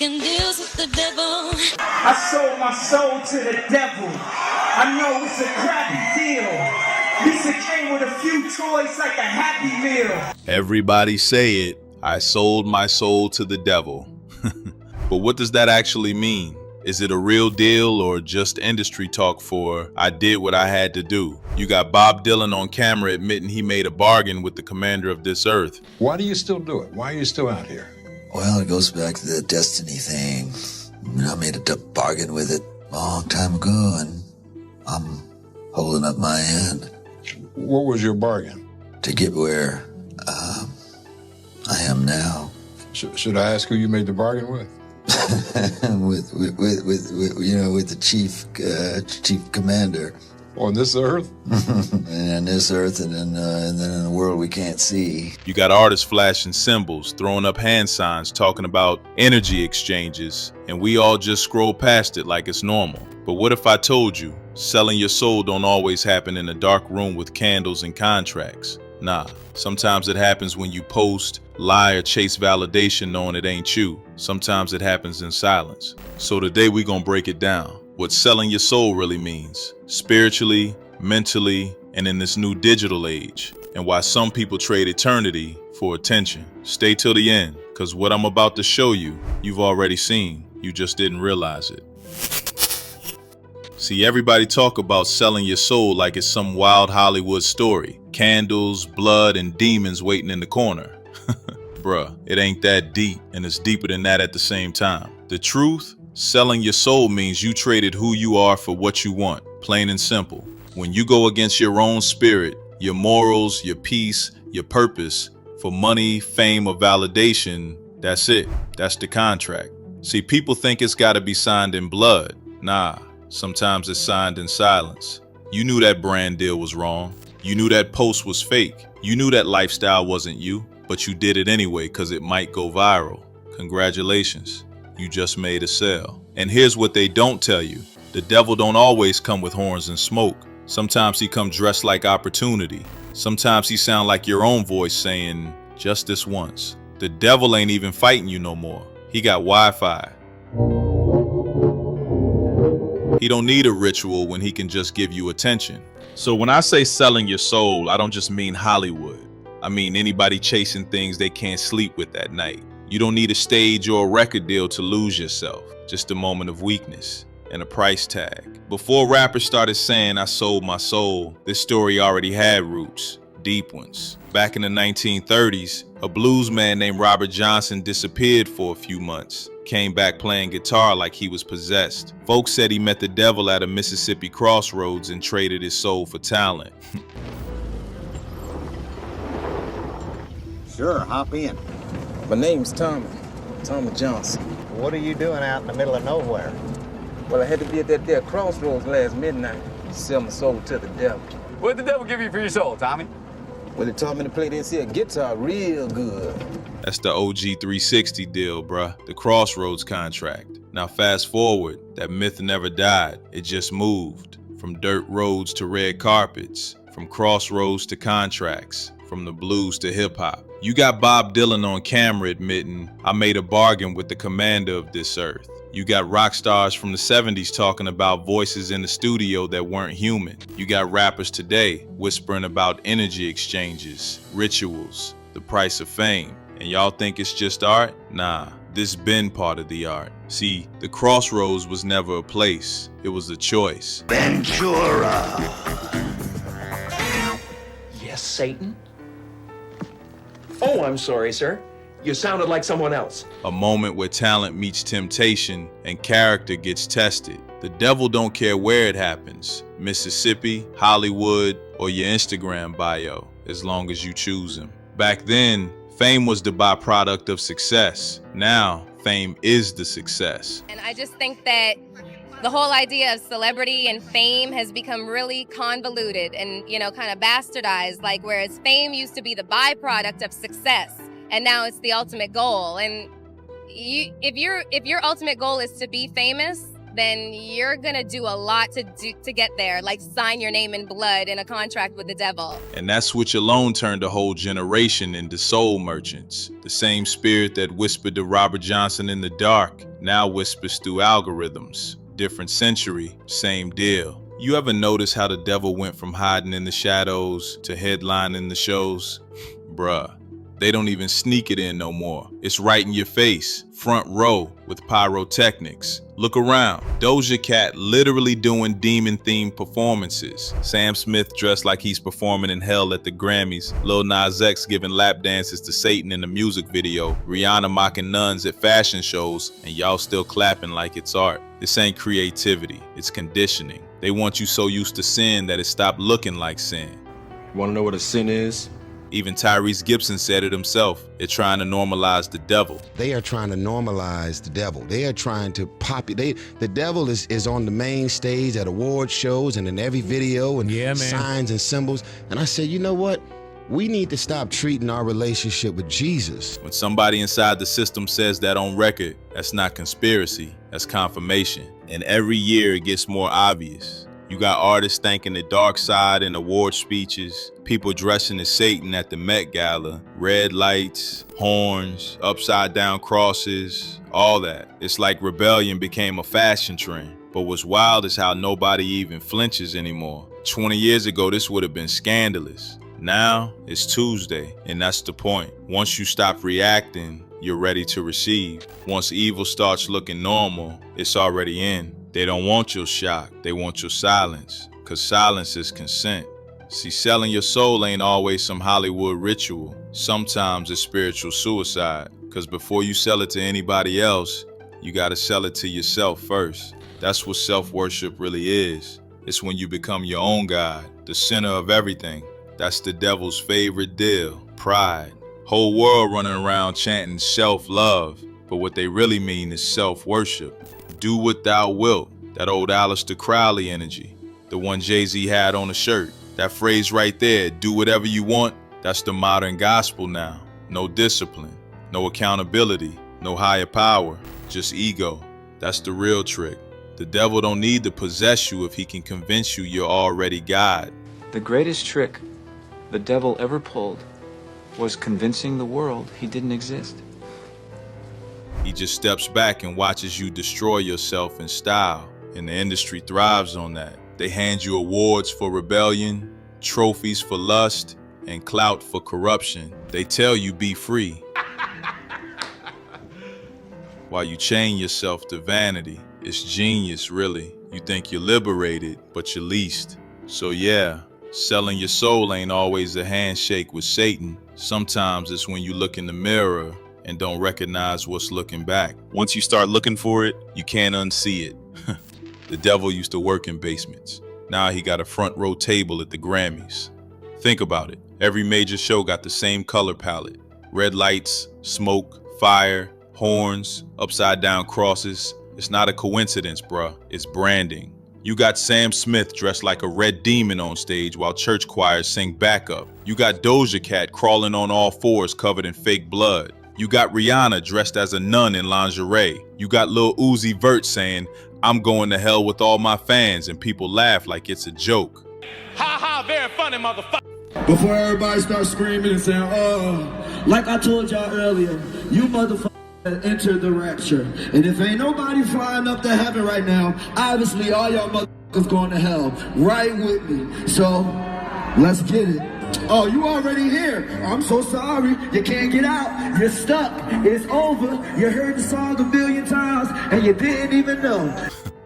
making deals with the devil. I sold my soul to the devil. I know it's a crappy deal. This it came with a few toys like a Happy Meal. Everybody say it. I sold my soul to the devil. But what does that actually mean? Is it a real deal or just industry talk for I did what I had to do? You got Bob Dylan on camera admitting he made a bargain with the commander of this earth. Why do you still do it? Why are you still out here? Well, it goes back to the destiny thing. I made a bargain with it a long time ago, and I'm holding up my end. What was your bargain? To get where I am now. Should I ask who you made the bargain with? with the chief commander. On this earth? And on this earth, and then in the world we can't see. You got artists flashing symbols, throwing up hand signs, talking about energy exchanges, and we all just scroll past it like it's normal. But what if I told you, selling your soul don't always happen in a dark room with candles and contracts? Nah, sometimes it happens when you post, lie, or chase validation knowing it ain't you. Sometimes it happens in silence. So today we gonna break it down. What selling your soul really means, spiritually, mentally, and in this new digital age, and why some people trade eternity for attention. Stay till the end, cause what I'm about to show you, you've already seen, you just didn't realize it. See, everybody talk about selling your soul like it's some wild Hollywood story. Candles, blood, and demons waiting in the corner. Bruh, it ain't that deep, and it's deeper than that at the same time. The truth, selling your soul means you traded who you are for what you want, plain and simple. When you go against your own spirit, your morals, your peace, your purpose, for money, fame, or validation, that's it. That's the contract. See, people think it's gotta be signed in blood. Nah, sometimes it's signed in silence. You knew that brand deal was wrong. You knew that post was fake. You knew that lifestyle wasn't you, but you did it anyway because it might go viral. Congratulations, you just made a sale. And here's what they don't tell you. The devil don't always come with horns and smoke. Sometimes he come dressed like opportunity. Sometimes he sound like your own voice saying, just this once. The devil ain't even fighting you no more. He got Wi-Fi. He don't need a ritual when he can just give you attention. So when I say selling your soul, I don't just mean Hollywood. I mean anybody chasing things they can't sleep with at night. You don't need a stage or a record deal to lose yourself. Just a moment of weakness and a price tag. Before rappers started saying I sold my soul, this story already had roots, deep ones. Back in the 1930s, a blues man named Robert Johnson disappeared for a few months. Came back playing guitar like he was possessed. Folks said he met the devil at a Mississippi Crossroads and traded his soul for talent. Sure, hop in. My name's Tommy Johnson. What are you doing out in the middle of nowhere? Well, I had to be at that there Crossroads last midnight to sell my soul to the devil. What did the devil give you for your soul, Tommy? Well, he taught me to play this here guitar real good. That's the OG 360 deal, bruh. The Crossroads contract. Now fast forward, that myth never died. It just moved. From dirt roads to red carpets. From crossroads to contracts. From the blues to hip hop. You got Bob Dylan on camera admitting, I made a bargain with the commander of this earth. You got rock stars from the 70s talking about voices in the studio that weren't human. You got rappers today whispering about energy exchanges, rituals, the price of fame. And y'all think it's just art? Nah, this been part of the art. See, the Crossroads was never a place, it was a choice. Ventura! Yes, Satan? Oh, I'm sorry, sir. You sounded like someone else. A moment where talent meets temptation and character gets tested. The devil don't care where it happens, Mississippi, Hollywood, or your Instagram bio, as long as you choose him. Back then, fame was the byproduct of success. Now, fame is the success. And I just think that the whole idea of celebrity and fame has become really convoluted and, kind of bastardized, like whereas fame used to be the byproduct of success. And now it's the ultimate goal. And if your ultimate goal is to be famous, then you're gonna do a lot to get there, like sign your name in blood in a contract with the devil. And that switch alone turned a whole generation into soul merchants. The same spirit that whispered to Robert Johnson in the dark, now whispers through algorithms. Different century, same deal. You ever notice how the devil went from hiding in the shadows to headlining the shows? Bruh, they don't even sneak it in no more. It's right in your face, front row with pyrotechnics. Look around. Doja Cat literally doing demon-themed performances. Sam Smith dressed like he's performing in hell at the Grammys. Lil Nas X giving lap dances to Satan in the music video. Rihanna mocking nuns at fashion shows, and y'all still clapping like it's art. This ain't creativity, it's conditioning. They want you so used to sin that it stopped looking like sin. You wanna know what a sin is? Even Tyrese Gibson said it himself. They're trying to normalize the devil. They are trying to normalize the devil. They are trying to the devil is on the main stage at award shows and in every video and signs and symbols. And I said, you know what? We need to stop treating our relationship with Jesus. When somebody inside the system says that on record, that's not conspiracy, that's confirmation. And every year it gets more obvious. You got artists thanking the dark side in award speeches, people dressing as Satan at the Met Gala, red lights, horns, upside down crosses, all that. It's like rebellion became a fashion trend. But what's wild is how nobody even flinches anymore. 20 years ago, this would have been scandalous. Now, it's Tuesday, and that's the point. Once you stop reacting, you're ready to receive. Once evil starts looking normal, it's already in. They don't want your shock, they want your silence, because silence is consent. See, selling your soul ain't always some Hollywood ritual. Sometimes it's spiritual suicide, because before you sell it to anybody else, you gotta sell it to yourself first. That's what self-worship really is. It's when you become your own God, the center of everything. That's the devil's favorite deal, pride. Whole world running around chanting self-love, but what they really mean is self-worship. Do what thou wilt, that old Aleister Crowley energy, the one Jay-Z had on the shirt. That phrase right there, do whatever you want, that's the modern gospel now. No discipline, no accountability, no higher power, just ego. That's the real trick. The devil don't need to possess you if he can convince you you're already God. The greatest trick the devil ever pulled was convincing the world he didn't exist. He just steps back and watches you destroy yourself in style, and the industry thrives on that. They hand you awards for rebellion, trophies for lust, and clout for corruption. They tell you be free, while you chain yourself to vanity. It's genius, really. You think you're liberated, but you're leased. So yeah, selling your soul ain't always a handshake with Satan. Sometimes it's when you look in the mirror and don't recognize what's looking back. Once you start looking for it, you can't unsee it. The devil used to work in basements. Now he got a front row table at the Grammys. Think about it. Every major show got the same color palette. Red lights, smoke, fire, horns, upside down crosses. It's not a coincidence, bruh. It's branding. You got Sam Smith dressed like a red demon on stage while church choirs sing backup. You got Doja Cat crawling on all fours covered in fake blood. You got Rihanna dressed as a nun in lingerie. You got Lil Uzi Vert saying, "I'm going to hell with all my fans," and people laugh like it's a joke. Ha ha, very funny, motherfucker. Before everybody starts screaming and saying, oh, like I told y'all earlier, you motherfuckers enter the rapture. And if ain't nobody flying up to heaven right now, obviously all y'all motherfuckers going to hell. Right with me. So, let's get it. Oh, you already here. I'm so sorry. You can't get out. You're stuck. It's over. You heard the song 1,000,000 times and you didn't even know.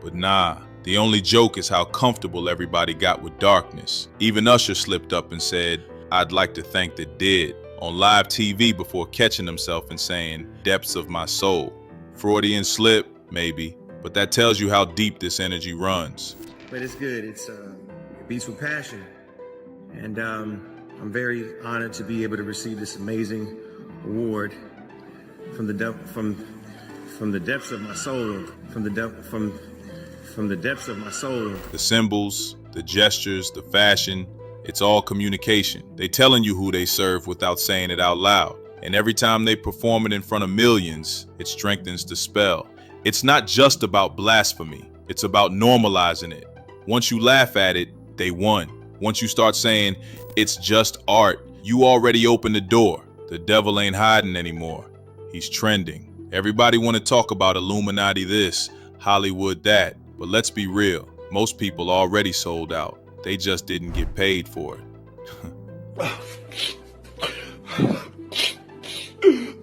But nah, the only joke is how comfortable everybody got with darkness. Even Usher slipped up and said, "I'd like to thank the dead," on live TV before catching himself and saying, "Depths of my soul." Freudian slip, maybe, but that tells you how deep this energy runs. But it's good. It beats with passion. And I'm very honored to be able to receive this amazing award from the depths of my soul, from the depths of my soul. The symbols, the gestures, the fashion, it's all communication. They telling you who they serve without saying it out loud. And every time they perform it in front of millions, it strengthens the spell. It's not just about blasphemy. It's about normalizing it. Once you laugh at it, they won. Once you start saying, it's just art, you already opened the door. The devil ain't hiding anymore. He's trending. Everybody want to talk about Illuminati this, Hollywood that, but let's be real. Most people already sold out. They just didn't get paid for it.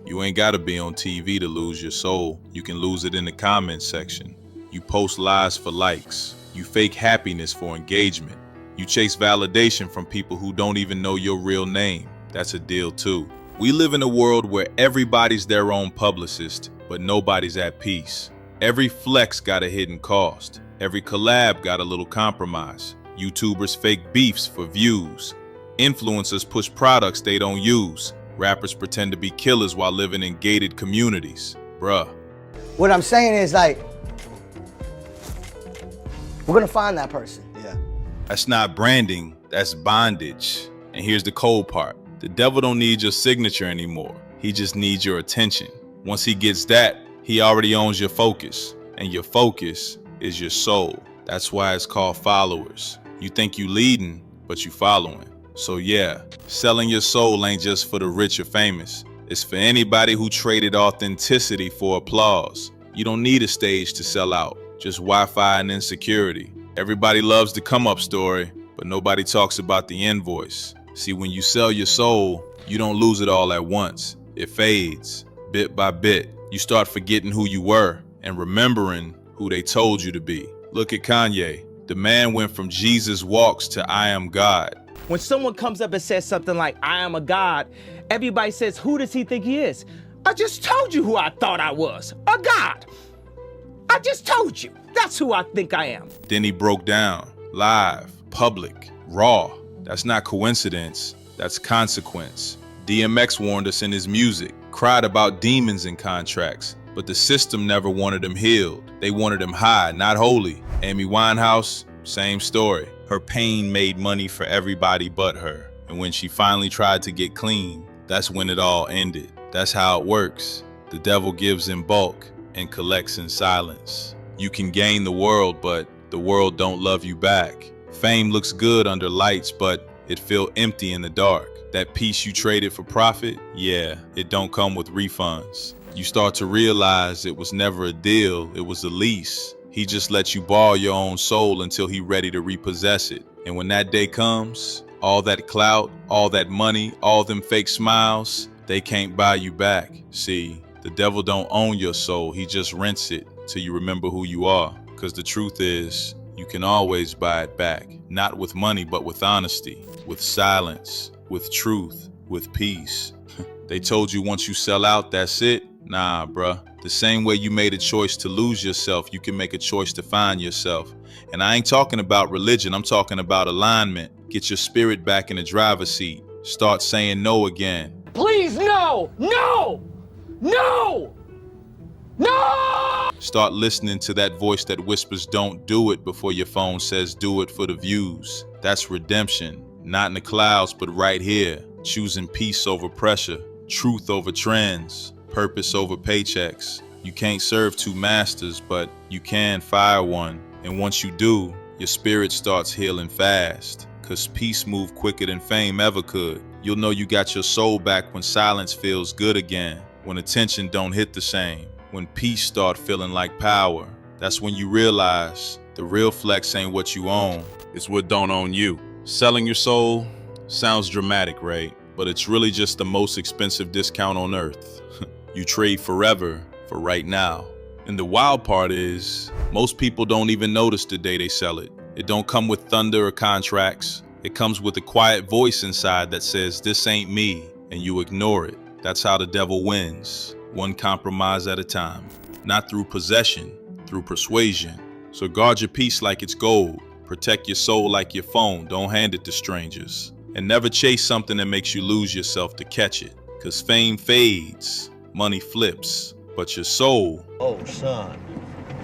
You ain't gotta be on TV to lose your soul. You can lose it in the comments section. You post lies for likes. You fake happiness for engagement. You chase validation from people who don't even know your real name. That's a deal too. We live in a world where everybody's their own publicist, but nobody's at peace. Every flex got a hidden cost. Every collab got a little compromise. YouTubers fake beefs for views. Influencers push products they don't use. Rappers pretend to be killers while living in gated communities. Bruh. What I'm saying is, like, we're gonna find that person. Yeah. That's not branding, that's bondage. And here's the cold part. The devil don't need your signature anymore. He just needs your attention. Once he gets that, he already owns your focus. And your focus is your soul. That's why it's called followers. You think you leading, but you following. So yeah, selling your soul ain't just for the rich or famous. It's for anybody who traded authenticity for applause. You don't need a stage to sell out, just Wi-Fi and insecurity. Everybody loves the come-up story, but nobody talks about the invoice. See, when you sell your soul, you don't lose it all at once. It fades, bit by bit. You start forgetting who you were and remembering who they told you to be. Look at Kanye. The man went from Jesus walks to I am God. When someone comes up and says something like, I am a god, everybody says, who does he think he is? I just told you who I thought I was, a god. I just told you, that's who I think I am. Then he broke down, live, public, raw. That's not coincidence, that's consequence. DMX warned us in his music, cried about demons in contracts, but the system never wanted him healed. They wanted him high, not holy. Amy Winehouse, same story. Her pain made money for everybody but her. And when she finally tried to get clean, that's when it all ended. That's how it works. The devil gives in bulk and collects in silence. You can gain the world, but the world don't love you back. Fame looks good under lights, but it feel empty in the dark. That piece you traded for profit, yeah, it don't come with refunds. You start to realize it was never a deal, it was a lease. He just lets you borrow your own soul until he's ready to repossess it. And when that day comes, all that clout, all that money, all them fake smiles, they can't buy you back. See, the devil don't own your soul, he just rents it till you remember who you are. Because the truth is, you can always buy it back. Not with money, but with honesty, with silence, with truth, with peace. They told you once you sell out, that's it. Nah, bruh. The same way you made a choice to lose yourself, you can make a choice to find yourself. And I ain't talking about religion, I'm talking about alignment. Get your spirit back in the driver's seat. Start saying no again. Please, no, no, no, no! Start listening to that voice that whispers don't do it before your phone says do it for the views. That's redemption. Not in the clouds, but right here. Choosing peace over pressure, truth over trends, purpose over paychecks. You can't serve two masters, but you can fire one. And once you do, your spirit starts healing fast. Cause peace moves quicker than fame ever could. You'll know you got your soul back when silence feels good again. When attention don't hit the same. When peace start feeling like power. That's when you realize the real flex ain't what you own. It's what don't own you. Selling your soul sounds dramatic, right? But it's really just the most expensive discount on earth. You trade forever for right now. And the wild part is, most people don't even notice the day they sell it. It don't come with thunder or contracts. It comes with a quiet voice inside that says, this ain't me, and you ignore it. That's how the devil wins, one compromise at a time. Not through possession, through persuasion. So guard your peace like it's gold. Protect your soul like your phone. Don't hand it to strangers. And never chase something that makes you lose yourself to catch it. Cause fame fades, money flips, but your soul. Oh, son,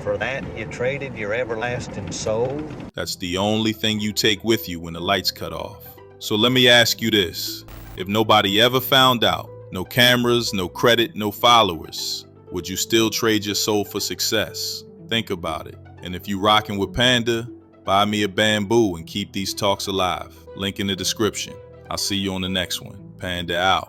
for that you traded your everlasting soul? That's the only thing you take with you when the lights cut off. So let me ask you this. If nobody ever found out, no cameras, no credit, no followers, would you still trade your soul for success? Think about it. And if you rocking with Panda, buy me a bamboo and keep these talks alive. Link in the description. I'll see you on the next one. Panda out.